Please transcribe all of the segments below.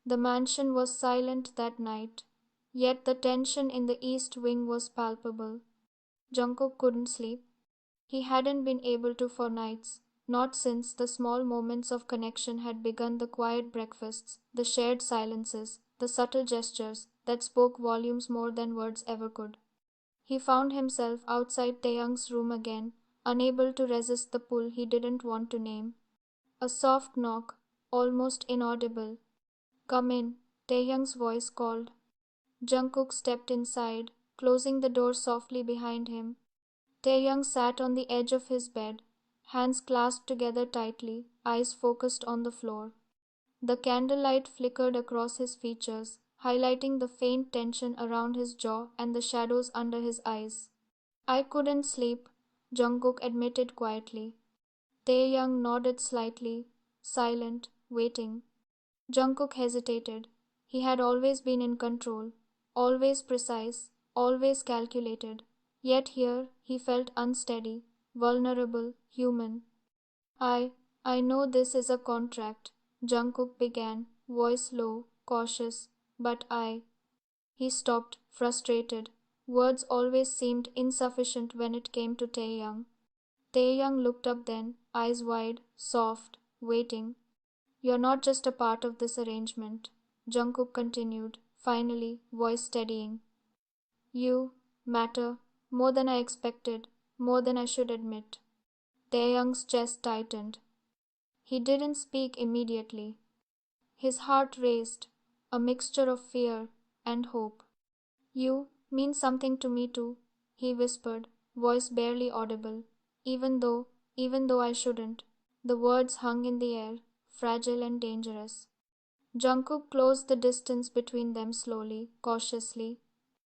The mansion was silent that night, yet the tension in the east wing was palpable. Jungkook couldn't sleep. He hadn't been able to for nights, not since the small moments of connection had begun, the quiet breakfasts, the shared silences, the subtle gestures that spoke volumes more than words ever could. He found himself outside Taeyang's room again, unable to resist the pull he didn't want to name. A soft knock, almost inaudible. "Come in," Taeyang's voice called. Jungkook stepped inside, closing the door softly behind him. Taeyang sat on the edge of his bed, hands clasped together tightly, eyes focused on the floor. The candlelight flickered across his features, highlighting the faint tension around his jaw and the shadows under his eyes. "I couldn't sleep," Jungkook admitted quietly. Taeyang nodded slightly, silent, waiting. Jungkook hesitated. He had always been in control, always precise, always calculated. Yet here he felt unsteady, vulnerable, human. I I know this is a contract," Jungkook began, voice low, cautious, "but I." He stopped, frustrated. Words always seemed insufficient when it came to Taeyang. Taeyang looked up then, eyes wide, soft, waiting. "You're not just a part of this arrangement," Jungkook continued, finally, voice steadying. "You matter more than I expected, more than I should admit." Taeyang's chest tightened. He didn't speak immediately. His heart raced, a mixture of fear and hope. "You mean something to me too," he whispered, voice barely audible. Even though I shouldn't." The words hung in the air, fragile and dangerous. Jungkook closed the distance between them slowly, cautiously.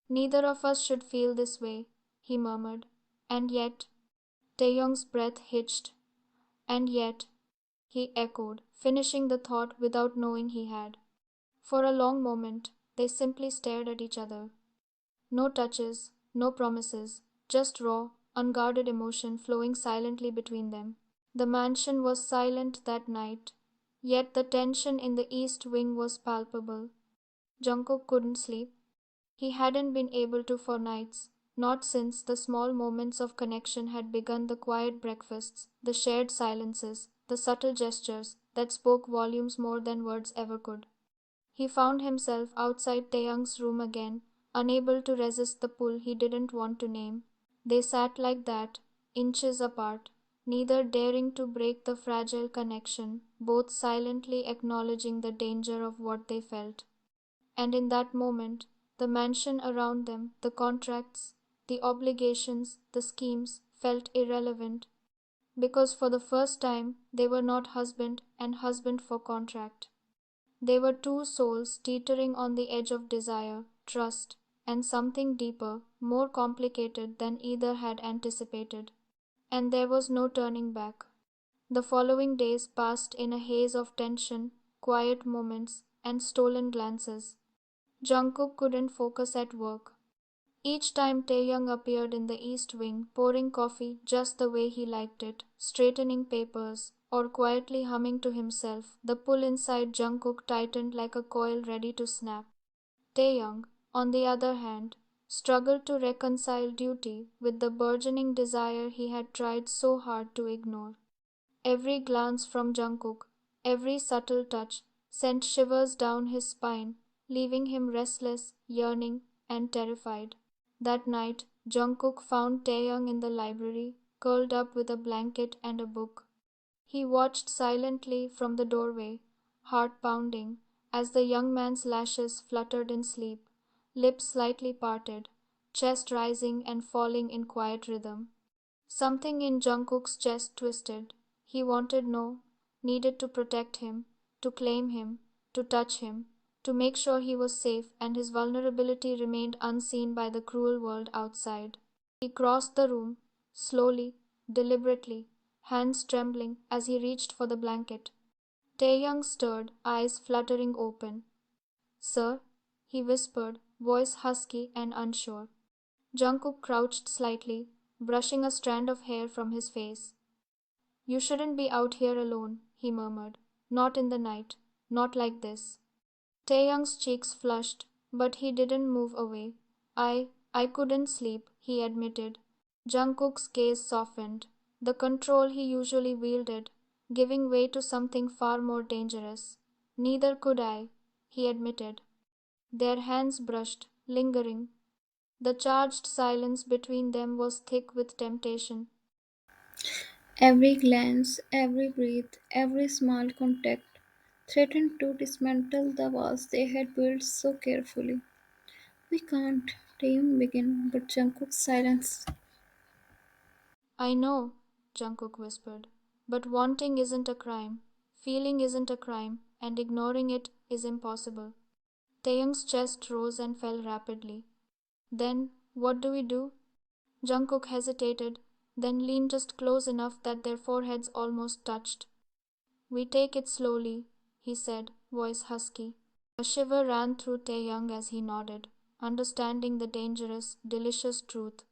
"Neither of us should feel this way," he murmured. "And yet." Taeyong's breath hitched. "And yet," he echoed, finishing the thought without knowing he had. For a long moment, they simply stared at each other. No touches, no promises, just raw, unguarded emotion flowing silently between them. The mansion was silent that night, yet the tension in the east wing was palpable. Jungkook couldn't sleep. He hadn't been able to for nights, not since the small moments of connection had begun, the quiet breakfasts, the shared silences, the subtle gestures that spoke volumes more than words ever could. He found himself outside Taeyang's room again, unable to resist the pull he didn't want to name. They sat like that, inches apart, neither daring to break the fragile connection, both silently acknowledging the danger of what they felt. And in that moment, the mansion around them, the contracts, the obligations, the schemes, felt irrelevant, because for the first time they were not husband and husband for contract. They were two souls teetering on the edge of desire, trust, and something deeper, more complicated than either had anticipated. And there was no turning back. The following days passed in a haze of tension, quiet moments, and stolen glances. Jungkook couldn't focus at work. Each time Taeyang appeared in the east wing, pouring coffee just the way he liked it, straightening papers, or quietly humming to himself, the pull inside Jungkook tightened like a coil ready to snap. Taeyang, on the other hand, struggled to reconcile duty with the burgeoning desire he had tried so hard to ignore. Every glance from Jungkook, every subtle touch, sent shivers down his spine, leaving him restless, yearning, and terrified. That night, Jungkook found Taeyang in the library, curled up with a blanket and a book. He watched silently from the doorway, heart pounding, as the young man's lashes fluttered in sleep, lips slightly parted, chest rising and falling in quiet rhythm. Something in Jungkook's chest twisted. He wanted no, needed to protect him, to claim him, to touch him, to make sure he was safe and his vulnerability remained unseen by the cruel world outside. He crossed the room, slowly, deliberately, hands trembling as he reached for the blanket. Taeyang stirred, eyes fluttering open. "Sir?" he whispered, voice husky and unsure. Jungkook crouched slightly, brushing a strand of hair from his face. "You shouldn't be out here alone," he murmured. "Not in the night. Not like this." Taeyang's cheeks flushed, but he didn't move away. I couldn't sleep, he admitted. Jungkook's gaze softened, the control he usually wielded, giving way to something far more dangerous. Neither could I, he admitted. Their hands brushed, lingering. The charged silence between them was thick with temptation. Every glance, every breath, every small contact threatened to dismantle the walls they had built so carefully. We can't, Taeyong began, but Jungkook silenced. I know, Jungkook whispered, but wanting isn't a crime, feeling isn't a crime, and ignoring it is impossible. Taeyang's chest rose and fell rapidly. Then, what do we do? Jungkook hesitated, then leaned just close enough that their foreheads almost touched. We take it slowly, he said, voice husky. A shiver ran through Taeyang as he nodded, understanding the dangerous, delicious truth.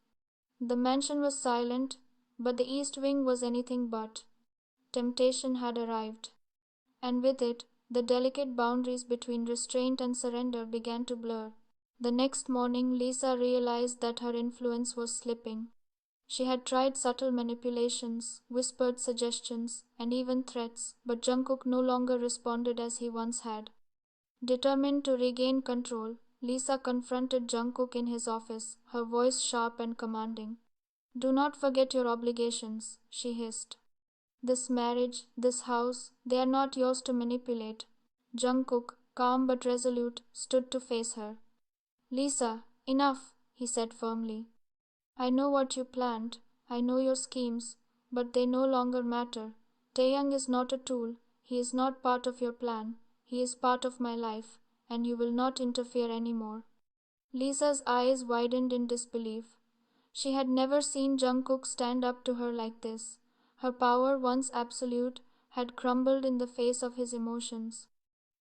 The mansion was silent, but the east wing was anything but. Temptation had arrived, and with it, the delicate boundaries between restraint and surrender began to blur. The next morning, Lisa realized that her influence was slipping. She had tried subtle manipulations, whispered suggestions, and even threats, but Jungkook no longer responded as he once had. Determined to regain control, Lisa confronted Jungkook in his office, her voice sharp and commanding. Do not forget your obligations, she hissed. This marriage, this house, they are not yours to manipulate. Jungkook, calm but resolute, stood to face her. Lisa, enough, he said firmly. I know what you planned, I know your schemes, but they no longer matter. Taeyang is not a tool, he is not part of your plan, he is part of my life, and you will not interfere anymore. Lisa's eyes widened in disbelief. She had never seen Jungkook stand up to her like this. Her power, once absolute, had crumbled in the face of his emotions.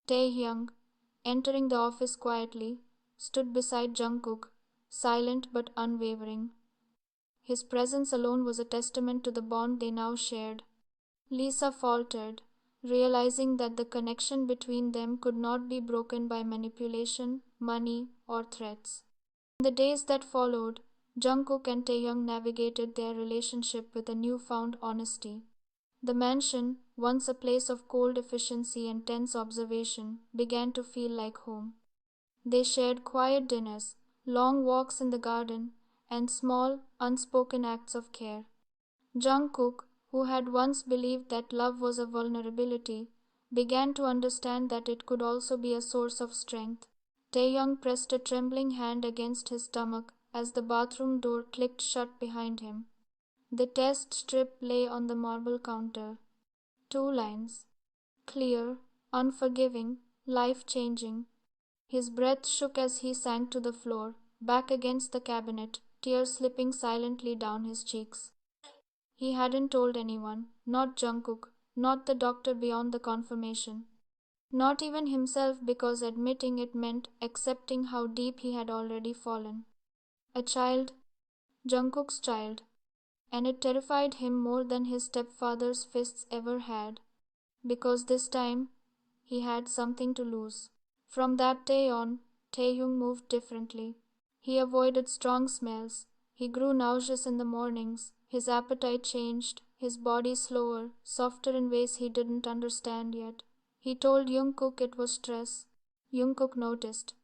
Taehyung, entering the office quietly, stood beside Jungkook, silent but unwavering. His presence alone was a testament to the bond they now shared. Lisa faltered, realizing that the connection between them could not be broken by manipulation, money, or threats. In the days that followed, Jungkook and Taehyung navigated their relationship with a newfound honesty. The mansion, once a place of cold efficiency and tense observation, began to feel like home. They shared quiet dinners, long walks in the garden, and small, unspoken acts of care. Jungkook, who had once believed that love was a vulnerability, began to understand that it could also be a source of strength. Taeyong pressed a trembling hand against his stomach as the bathroom door clicked shut behind him. The test strip lay on the marble counter. 2 lines. Clear, unforgiving, life-changing. His breath shook as he sank to the floor, back against the cabinet, tears slipping silently down his cheeks. He hadn't told anyone, not Jungkook, not the doctor beyond the confirmation. Not even himself, because admitting it meant accepting how deep he had already fallen. A child, Jungkook's child, and it terrified him more than his stepfather's fists ever had, because this time he had something to lose. From that day on, Taehyung moved differently. He avoided strong smells. He grew nauseous in the mornings. His appetite changed, his body slower, softer in ways he didn't understand yet. He told Jungkook it was stress. Jungkook noticed.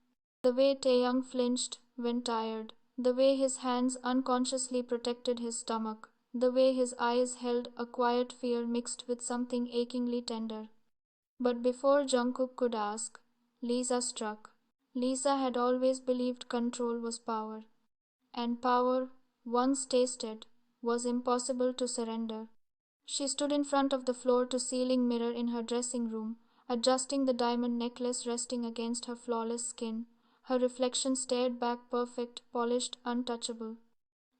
The way Taeyang flinched when tired, the way his hands unconsciously protected his stomach, the way his eyes held a quiet fear mixed with something achingly tender. But before Jungkook could ask, Lisa struck. Lisa had always believed control was power, and power, once tasted, was impossible to surrender. She stood in front of the floor-to-ceiling mirror in her dressing room, adjusting the diamond necklace resting against her flawless skin. Her reflection stared back perfect, polished, untouchable.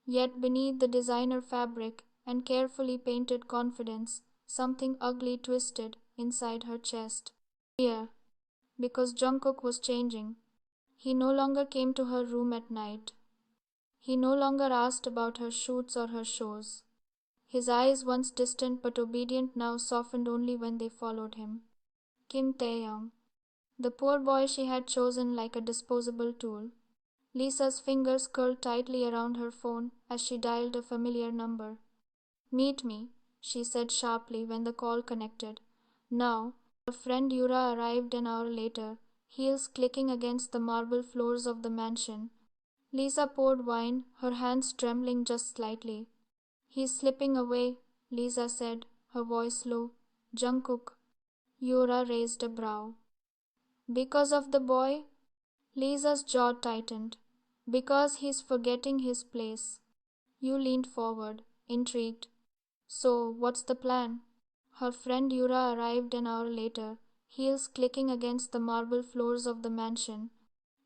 Yet beneath the designer fabric and carefully painted confidence, something ugly twisted inside her chest. Fear, because Jungkook was changing. He no longer came to her room at night. He no longer asked about her shoots or her shows. His eyes, once distant but obedient, now softened only when they followed him. Kim Taeyong. The poor boy she had chosen like a disposable tool. Lisa's fingers curled tightly around her phone as she dialed a familiar number. Meet me, she said sharply when the call connected. Now, her friend Yura arrived an hour later, heels clicking against the marble floors of the mansion. Lisa poured wine, her hands trembling just slightly. He's slipping away, Lisa said, her voice low. Jungkook. Yura raised a brow. Because of the boy? Lisa's jaw tightened. Because he's forgetting his place. You leaned forward, intrigued. So, what's the plan? Her friend Yura arrived an hour later, heels clicking against the marble floors of the mansion.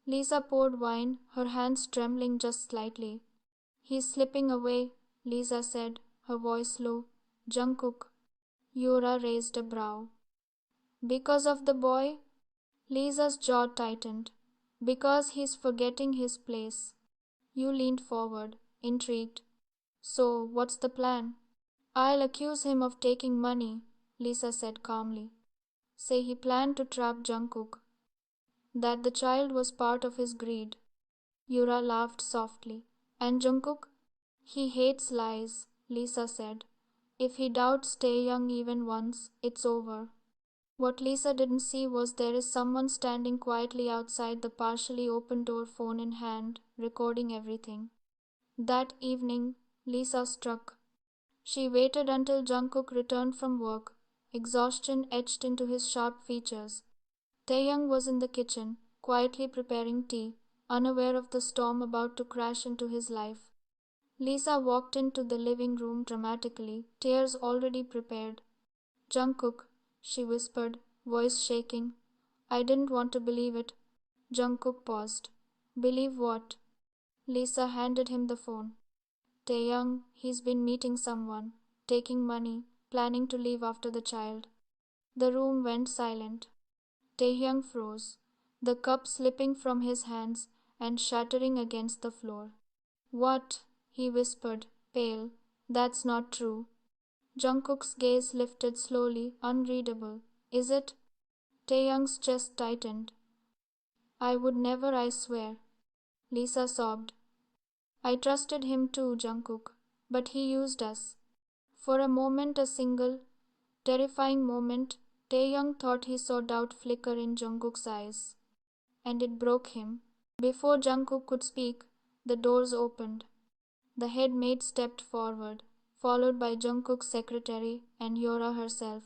Lisa poured wine, her hands trembling just slightly. He's slipping away, Lisa said, her voice low. Jungkook. Yura raised a brow. Because of the boy? Lisa's jaw tightened. Because he's forgetting his place. You leaned forward, intrigued. So, what's the plan? I'll accuse him of taking money, Lisa said calmly. Say he planned to trap Jungkook. That the child was part of his greed. Yura laughed softly. And Jungkook? He hates lies, Lisa said. If he doubts Taeyoung even once, it's over. What Lisa didn't see was there is someone standing quietly outside the partially open door, phone in hand, recording everything. That evening, Lisa struck. She waited until Jungkook returned from work, exhaustion etched into his sharp features. Taeyoung was in the kitchen, quietly preparing tea, unaware of the storm about to crash into his life. Lisa walked into the living room dramatically, tears already prepared. Jungkook, she whispered, voice shaking. I didn't want to believe it. Jungkook paused. Believe what? Lisa handed him the phone. Taeyoung, he's been meeting someone, taking money, planning to leave after the child. The room went silent. Taehyung froze, the cup slipping from his hands and shattering against the floor. What? He whispered, pale. That's not true. Jungkook's gaze lifted slowly, unreadable. Is it? Taeyoung's chest tightened. I would never, I swear. Lisa sobbed. I trusted him too, Jungkook, but he used us. For a moment, a single, terrifying moment, Taeyoung thought he saw doubt flicker in Jungkook's eyes. And it broke him. Before Jungkook could speak, the doors opened. The head maid stepped forward, followed by Jungkook's secretary and Yora herself,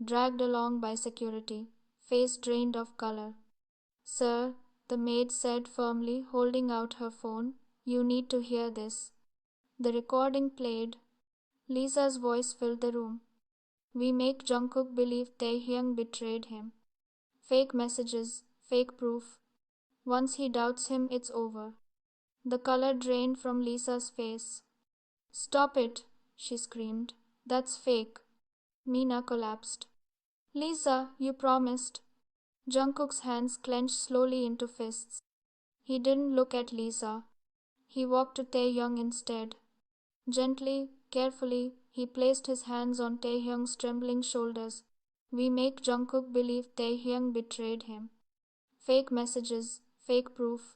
dragged along by security, face drained of color. Sir, the maid said firmly, holding out her phone, you need to hear this. The recording played. Lisa's voice filled the room. We make Jungkook believe Taehyung betrayed him. Fake messages, fake proof. Once he doubts him, it's over. The color drained from Lisa's face. Stop it, she screamed. That's fake. Mina collapsed. Lisa, you promised. Jungkook's hands clenched slowly into fists. He didn't look at Lisa. He walked to Taehyung instead. Gently, carefully, he placed his hands on Taehyung's trembling shoulders. We make Jungkook believe Taehyung betrayed him. Fake messages, fake proof.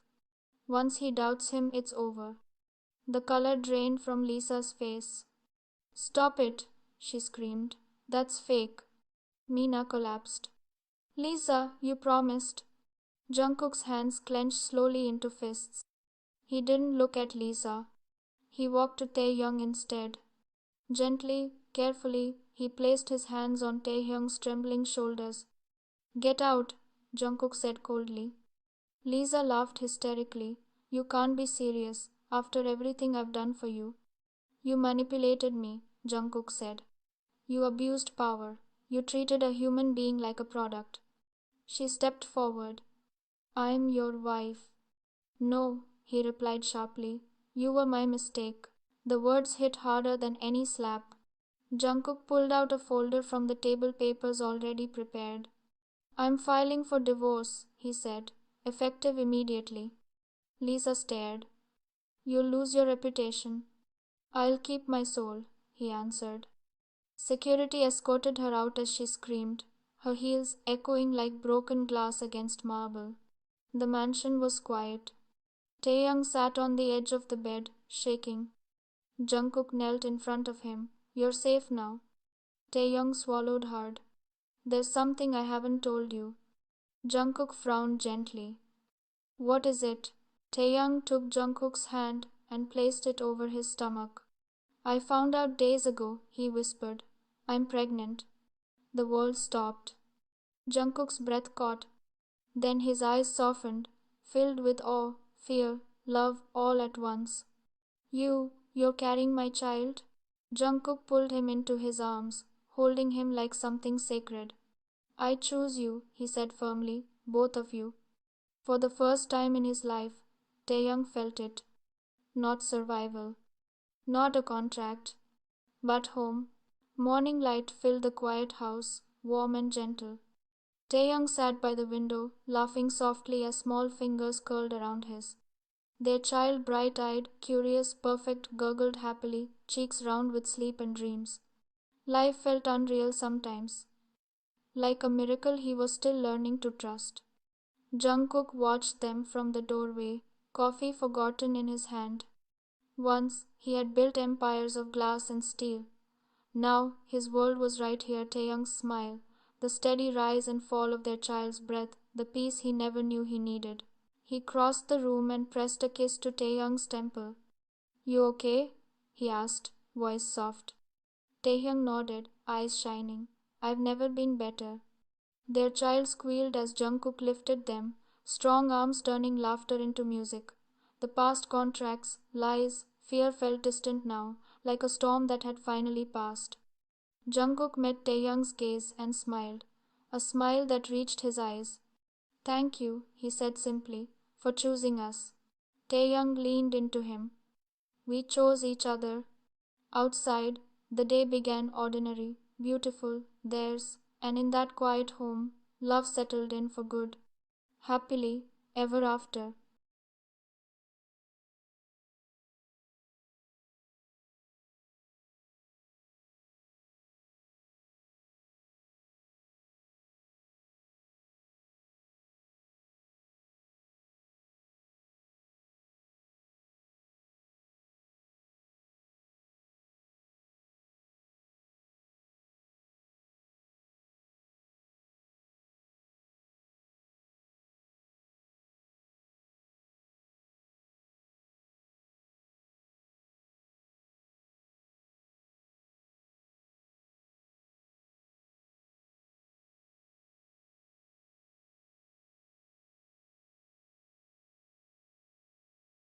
Once he doubts him, it's over. The color drained from Lisa's face. Stop it, she screamed. That's fake. Mina collapsed. Lisa, you promised. Jungkook's hands clenched slowly into fists. He didn't look at Lisa. He walked to Taehyung instead. Gently, carefully, he placed his hands on Taehyung's trembling shoulders. Get out, Jungkook said coldly. Lisa laughed hysterically. You can't be serious, after everything I've done for you. You manipulated me, Jungkook said. You abused power. You treated a human being like a product. She stepped forward. I'm your wife. No, he replied sharply. You were my mistake. The words hit harder than any slap. Jungkook pulled out a folder from the table, papers already prepared. I'm filing for divorce, he said, effective immediately. Lisa stared. You'll lose your reputation. I'll keep my soul, he answered. Security escorted her out as she screamed, her heels echoing like broken glass against marble. The mansion was quiet. Taeyang sat on the edge of the bed, shaking. Jungkook knelt in front of him. You're safe now. Taeyang swallowed hard. There's something I haven't told you. Jungkook frowned gently. What is it? Taeyang took Jungkook's hand and placed it over his stomach. I found out days ago, he whispered. I'm pregnant. The world stopped. Jungkook's breath caught. Then his eyes softened, filled with awe, fear, love all at once. You're carrying my child? Jungkook pulled him into his arms, holding him like something sacred. I choose you, he said firmly, both of you. For the first time in his life, Taeyang felt it. Not survival, not a contract, but home. Morning light filled the quiet house, warm and gentle. Taeyang sat by the window, laughing softly as small fingers curled around his. Their child, bright-eyed, curious, perfect, gurgled happily, cheeks round with sleep and dreams. Life felt unreal sometimes, like a miracle he was still learning to trust. Jungkook watched them from the doorway, coffee forgotten in his hand. Once he had built empires of glass and steel. Now his world was right here. Taeyang's smile, the steady rise and fall of their child's breath, the peace he never knew he needed. He crossed the room and pressed a kiss to Taeyang's temple. You okay? He asked, voice soft. Taehyung nodded, eyes shining. I've never been better. Their child squealed as Jungkook lifted them, strong arms turning laughter into music. The past contracts, lies, fear felt distant now, like a storm that had finally passed. Jungkook met Taehyung's gaze and smiled, a smile that reached his eyes. Thank you, he said simply, for choosing us. Taehyung leaned into him. We chose each other. Outside, the day began ordinary, beautiful, theirs, and in that quiet home, love settled in for good. Happily, ever after.